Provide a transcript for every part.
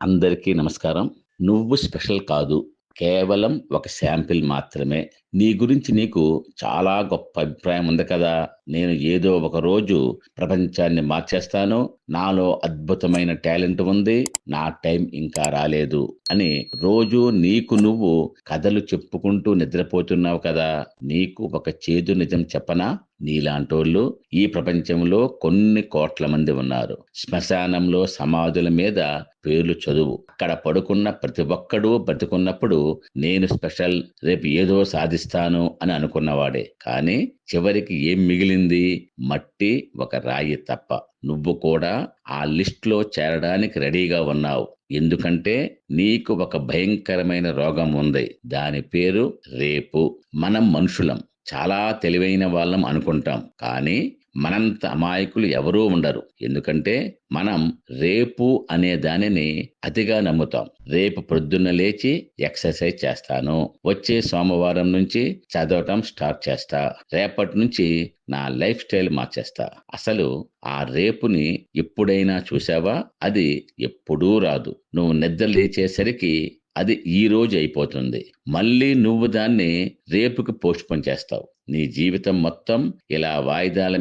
అందరికీ నమస్కారం. నువ్వు స్పెషల్ కాదు. కేవలం ఒక శాంపిల్ మాత్రమే. నీ గురించి నీకు చాలా గొప్ప అభిప్రాయం ఉంది కదా! నేను ఏదో ఒక రోజు ప్రపంచాన్ని మార్చేస్తాను. నాలో అద్భుతమైన టాలెంట్ ఉంది. నా టైం ఇంకా రాలేదు అని రోజూ నీకు నువ్వు కథలు చెప్పుకుంటూ నిద్రపోతున్నావు కదా! నీకు ఒక చేదు నిజం చెప్పనా? నీలాంటోళ్ళు ఈ ప్రపంచంలో కొన్ని కోట్ల మంది ఉన్నారు. శ్మశానంలో సమాధుల మీద పేర్లు చదువు. అక్కడ పడుకున్న ప్రతి ఒక్కడూ బతికున్నప్పుడు నేను స్పెషల్, రేపు ఏదో సాధిస్తాను అని అనుకున్నవాడే. కానీ చివరికి ఏం మిగిలింది? మట్టి, ఒక రాయి తప్ప. నువ్వు కూడా ఆ లిస్ట్‌లో చేరడానికి రెడీగా ఉన్నావు. ఎందుకంటే నీకు ఒక భయంకరమైన రోగం ఉంది. దాని పేరు రేపు. మనం మనుషులం. చాలా తెలివైన వాళ్ళం అనుకుంటాం. కానీ మనంత అమాయకులు ఎవరూ ఉండరు. ఎందుకంటే మనం రేపు అనే దానిని అతిగా నమ్ముతాం. రేపు ప్రొద్దున్న లేచి ఎక్సర్సైజ్ చేస్తాను. వచ్చే సోమవారం నుంచి చదవటం స్టార్ట్ చేస్తా. రేపటి నుంచి నా లైఫ్ స్టైల్ మార్చేస్తా. అసలు ఆ రేపుని ఎప్పుడైనా చూసావా? అది ఎప్పుడూ రాదు. నువ్వు నిద్ర లేచేసరికి అది ఈ రోజు అయిపోతుంది. మళ్ళీ నువ్వు దాన్ని రేపుకి పోస్ట్‌పోన్ చేస్తావు. నీ జీవితం మొత్తం ఇలా వాయిదాల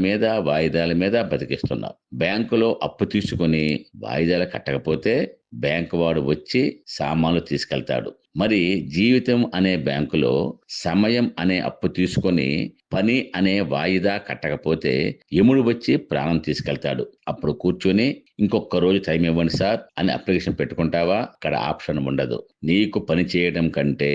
మీద బతికిస్తున్నావు. బ్యాంకులో అప్పు తీసుకొని వాయిదాలు కట్టకపోతే బ్యాంకు వాడు వచ్చి సామాన్లు తీసుకెళ్తాడు. మరి జీవితం అనే బ్యాంకులో సమయం అనే అప్పు తీసుకొని పని అనే వాయిదా కట్టకపోతే యముడు వచ్చి ప్రాణం తీసుకెళ్తాడు. అప్పుడు కూర్చొని ఇంకొక రోజు టైం ఇవ్వండి సార్ అని అప్లికేషన్ పెట్టుకుంటావా? అక్కడ ఆప్షన్ ఉండదు. నీకు పని చేయడం కంటే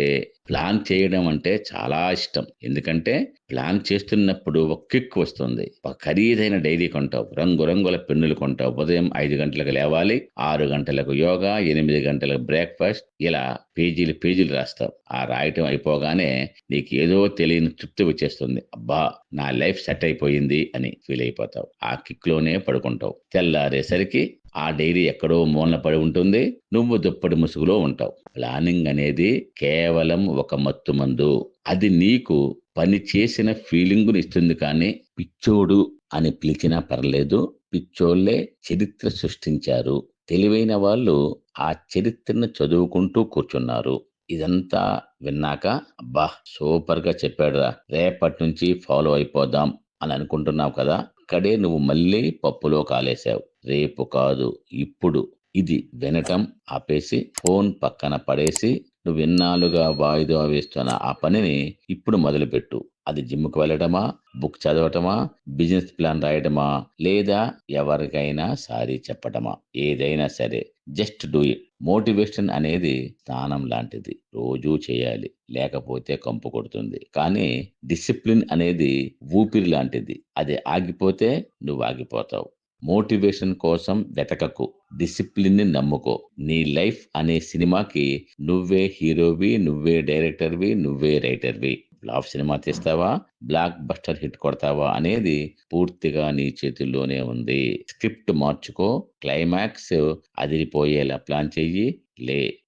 ప్లాన్ చేయడం అంటే చాలా ఇష్టం. ఎందుకంటే ప్లాన్ చేస్తున్నప్పుడు ఒక కిక్ వస్తుంది. ఒక ఖరీదైన డైరీ కొంటావు. రంగురంగుల పెన్నులు కొంటావు. ఉదయం 5 గంటలకు లేవాలి. 6 గంటలకు యోగా, 8 గంటలకు బ్రేక్‌ఫాస్ట్, ఇలా పేజీలు రాస్తావు. ఆ రాయటం అయిపోగానే నీకేదో తెలియని తృప్తి వచ్చేస్తుంది. అబ్బా! నా లైఫ్ సెట్ అయిపోయింది అని ఫీల్ అయిపోతావు. ఆ కిక్‌లోనే పడుకుంటావు. తెల్లారేసరికి ఆ డైరీ ఎక్కడో మూలన పడి ఉంటుంది. నువ్వు దుప్పటి ముసుగులో ఉంటావు. ప్లానింగ్ అనేది కేవలం ఒక మత్తుమందు. అది నీకు పని చేసిన ఫీలింగుని ఇస్తుంది కానీ, పిచ్చోడు అని పిలిచినా పర్లేదు. పిచ్చోళ్ళే చరిత్ర సృష్టించారు. తెలివైన వాళ్ళు ఆ చరిత్రను చదువుకుంటూ కూర్చున్నారు. ఇదంతా విన్నాక అబ్బా! సూపర్‌గా చెప్పాడురా! రేపటి నుంచి ఫాలో అయిపోదాం అని అనుకుంటున్నావు కదా! అక్కడే నువ్వు మళ్ళీ పప్పులో కాలేశావు. రేపు కాదు, ఇప్పుడు. ఇది వినటం ఆపేసి, ఫోన్ పక్కన పడేసి, నువ్వు ఇన్నాళ్లుగా వాయిదా వేస్తున్న ఆ పనిని ఇప్పుడు మొదలుపెట్టు. అది జిమ్‌కి వెళ్ళడమా? బుక్ చదవటమా? బిజినెస్ ప్లాన్ రాయడమా? లేదా ఎవరికైనా సారీ చెప్పటమా? ఏదైనా సరే జస్ట్ డూ ఇట్. మోటివేషన్ అనేది స్నానం లాంటిది. రోజూ చేయాలి. లేకపోతే కంపు కొడుతుంది. కానీ డిసిప్లిన్ అనేది ఊపిరి లాంటిది. అది ఆగిపోతే నువ్వు ఆగిపోతావు. మోటివేషన్ కోసం వెతకకు. డిసిప్లిన్‌ని నమ్ముకో. నీ లైఫ్ అనే సినిమాకి నువ్వే హీరోవి, నువ్వే డైరెక్టర్‌వి, నువ్వే రైటర్‌వి. ఫ్లాప్ సినిమా తీస్తావా? బ్లాక్ బస్టర్ హిట్ కొడతావా? అనేది పూర్తిగా నీ చేతుల్లోనే ఉంది. స్క్రిప్ట్ మార్చుకో. క్లైమాక్స్ అదిరిపోయేలా ప్లాన్ చెయ్యి.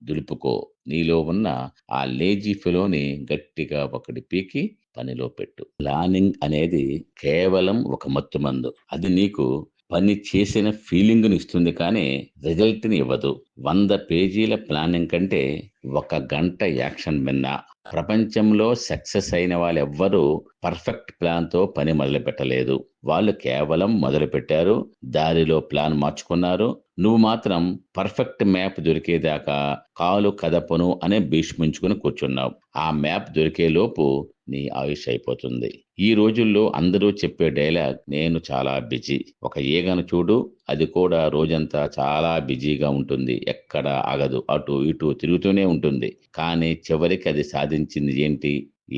దులుపుకో. నీలో ఉన్న ఆ లేజీ ఫెలోని గట్టిగా ఒకటి పీకి పనిలో పెట్టు. ప్లానింగ్ అనేది కేవలం ఒక మత్తుమందు. అది నీకు పని చేసిన ఫీలింగ్‌ని ఇస్తుంది కానీ రిజల్ట్‌ని ఇవ్వదు. 100 పేజీల ప్లానింగ్ కంటే ఒక గంట యాక్షన్ మిన్న. ప్రపంచంలో సక్సెస్ అయిన వాళ్ళెవ్వరూ పర్ఫెక్ట్ ప్లాన్‌తో పని మొదలుపెట్టలేదు. వాళ్ళు కేవలం మొదలుపెట్టారు. దారిలో ప్లాన్ మార్చుకున్నారు. నువ్వు మాత్రం పర్ఫెక్ట్ మ్యాప్ దొరికేదాకా కాలు కదపను అనే భీష్మించుకుని కూర్చున్నావు. ఆ మ్యాప్ దొరికేలోపు నీ ఆయుష్ అయిపోతుంది. ఈ రోజుల్లో అందరూ చెప్పే డైలాగ్ నేను చాలా బిజీ. ఒక ఈగను చూడు, అది కూడా రోజంతా చాలా బిజీగా ఉంటుంది. ఎక్కడ ఆగదు. అటు ఇటు తిరుగుతూనే ఉంటుంది. కానీ చివరికి అది సాధించింది ఏంటి?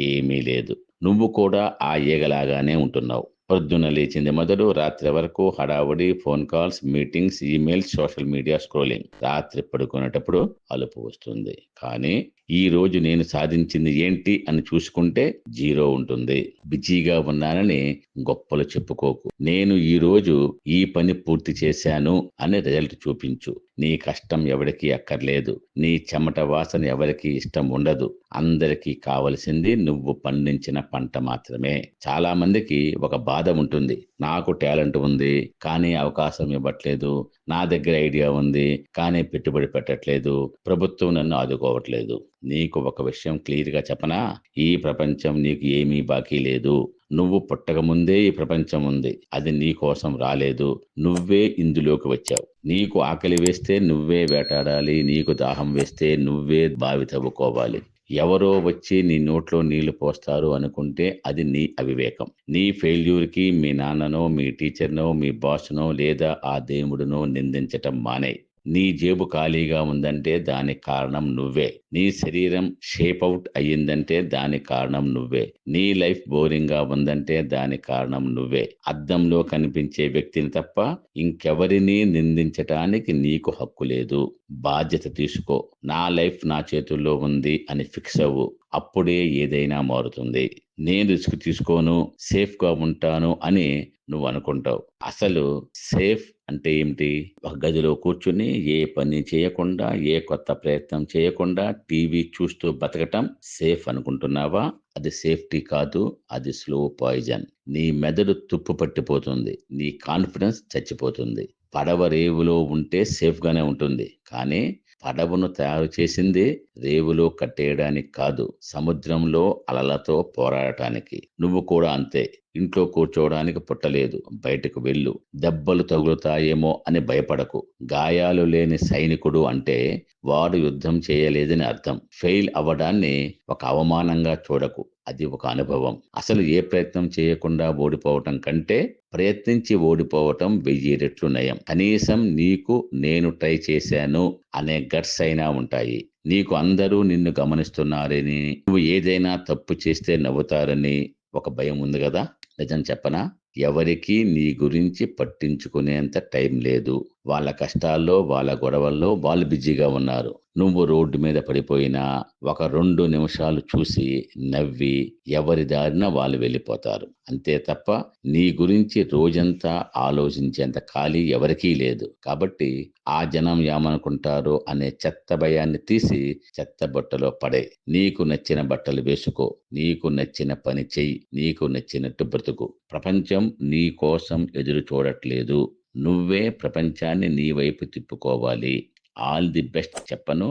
ఏమీ లేదు. నువ్వు కూడా ఆ ఈగలాగానే ఉంటున్నావు. పొద్దున్న లేచింది మొదలు రాత్రి వరకు హడావుడి, phone calls, meetings, emails, social media scrolling. రాత్రి పడుకునేటప్పుడు అలుపు వస్తుంది. కానీ ఈ రోజు నేను సాధించింది ఏంటి అని చూసుకుంటే జీరో ఉంటుంది. బిజీగా ఉన్నానని గొప్పలు చెప్పుకోకు. నేను ఈ రోజు ఈ పని పూర్తి చేశాను అని రిజల్ట్ చూపించు. నీ కష్టం ఎవరికీ అక్కర్లేదు. నీ చెమట వాసన ఎవరికీ ఇష్టం ఉండదు. అందరికీ కావలసింది నువ్వు పండించిన పంట మాత్రమే. చాలా మందికి ఒక బాధ ఉంటుంది. నాకు టాలెంట్ ఉంది, కానీ అవకాశం ఇవ్వట్లేదు. నా దగ్గర ఐడియా ఉంది, కానీ పెట్టుబడి పెట్టట్లేదు. ప్రభుత్వం నన్ను ఆదుకోవట్లేదు. నీకు ఒక విషయం క్లియర్‌గా చెప్పనా? ఈ ప్రపంచం నీకు ఏమీ బాకీ లేదు. నువ్వు పుట్టకముందే ఈ ప్రపంచం ఉంది. అది నీ కోసం రాలేదు. నువ్వే ఇందులోకి వచ్చావు. నీకు ఆకలి వేస్తే నువ్వే వేటాడాలి. నీకు దాహం వేస్తే నువ్వే బావి తవ్వుకోవాలి. ఎవరో వచ్చి నీ నోట్లో నీళ్లు పోస్తారు అనుకుంటే అది నీ అవివేకం. నీ ఫెయిల్యూర్‌కి మీ నాన్ననో, మీ టీచర్‌నో, మీ బాస్‌నో లేదా ఆ దేవుడినో నిందించటం మానేయ్. నీ జేబు ఖాళీగా ఉందంటే దానికి కారణం నువ్వే. నీ శరీరం షేప్ ఔట్ అయ్యిందంటే దానికి కారణం నువ్వే. నీ లైఫ్ బోరింగ్‌గా ఉందంటే దానికి కారణం నువ్వే. అద్దంలో కనిపించే వ్యక్తిని తప్ప ఇంకెవరినీ నిందించటానికి నీకు హక్కు లేదు. బాధ్యత తీసుకో. నా లైఫ్ నా చేతుల్లో ఉంది అని ఫిక్స్ అవ్వు. అప్పుడే ఏదైనా మారుతుంది. నేను రిస్క్ తీసుకోను, సేఫ్‌గా ఉంటాను అని నువ్వు అనుకుంటావు. అసలు సేఫ్ అంటే ఏమిటి? ఒక గదిలో కూర్చొని ఏ పని చేయకుండా, ఏ కొత్త ప్రయత్నం చేయకుండా టీవీ చూస్తూ బతకటం సేఫ్ అనుకుంటున్నావా? అది సేఫ్టీ కాదు. అది స్లో పాయిజన్. నీ మెదడు తుప్పు పట్టిపోతుంది. నీ కాన్ఫిడెన్స్ చచ్చిపోతుంది. పడవ రేవులో ఉంటే సేఫ్‌గానే ఉంటుంది. కానీ పడవను తయారు చేసింది రేవులో కట్టేయడానికి కాదు, సముద్రంలో అలలతో పోరాడటానికి. నువ్వు కూడా అంతే. ఇంట్లో కూర్చోవడానికి పుట్టలేదు. బయటకు వెళ్ళు. దెబ్బలు తగులుతాయేమో అని భయపడకు. గాయాలు లేని సైనికుడు అంటే వాడు యుద్ధం చేయలేదని అర్థం. ఫెయిల్ అవ్వడాన్ని ఒక అవమానంగా చూడకు. అది ఒక అనుభవం. అసలు ఏ ప్రయత్నం చేయకుండా ఓడిపోవటం కంటే ప్రయత్నించి ఓడిపోవటం 1000 రెట్లు నయం. కనీసం నీకు నేను ట్రై చేశాను అనే గట్స్ అయినా ఉంటాయి. నీకు అందరూ నిన్ను గమనిస్తున్నారని, నువ్వు ఏదైనా తప్పు చేస్తే నవ్వుతారని ఒక భయం ఉంది గదా! నిజం చెప్పనా? ఎవరికీ నీ గురించి పట్టించుకునేంత టైం లేదు. వాళ్ళ కష్టాల్లో, వాళ్ళ గొడవల్లో వాళ్ళు బిజీగా ఉన్నారు. నువ్వు రోడ్డు మీద పడిపోయినా ఒక 2 నిమిషాలు చూసి, నవ్వి ఎవరి దారిన వాళ్ళు వెళ్ళిపోతారు. అంతే తప్ప నీ గురించి రోజంతా ఆలోచించేంత ఖాళీ ఎవరికీ లేదు. కాబట్టి ఆ జనం ఏమనుకుంటారో అనే చెత్త భయాన్ని తీసి చెత్త బుట్టలో పడేయ్. నీకు నచ్చిన బట్టలు వేసుకో. నీకు నచ్చిన పని చెయ్యి. నీకు నచ్చినట్టు బ్రతుకు. ప్రపంచం నీ కోసం ఎదురు చూడట్లేదు. నువ్వే ప్రపంచాన్ని నీ వైపు తిప్పుకోవాలి. ఆల్ ది బెస్ట్ చెప్పను.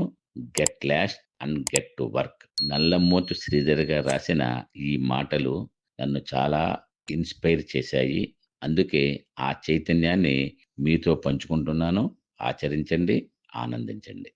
Get lost and get to work. Nallamothu Sridhar గారు రాసిన ఈ మాటలు నన్ను చాలా ఇన్స్పైర్ చేశాయి. అందుకే ఆ చైతన్యాన్ని మీతో పంచుకుంటున్నాను. ఆచరించండి, ఆనందించండి.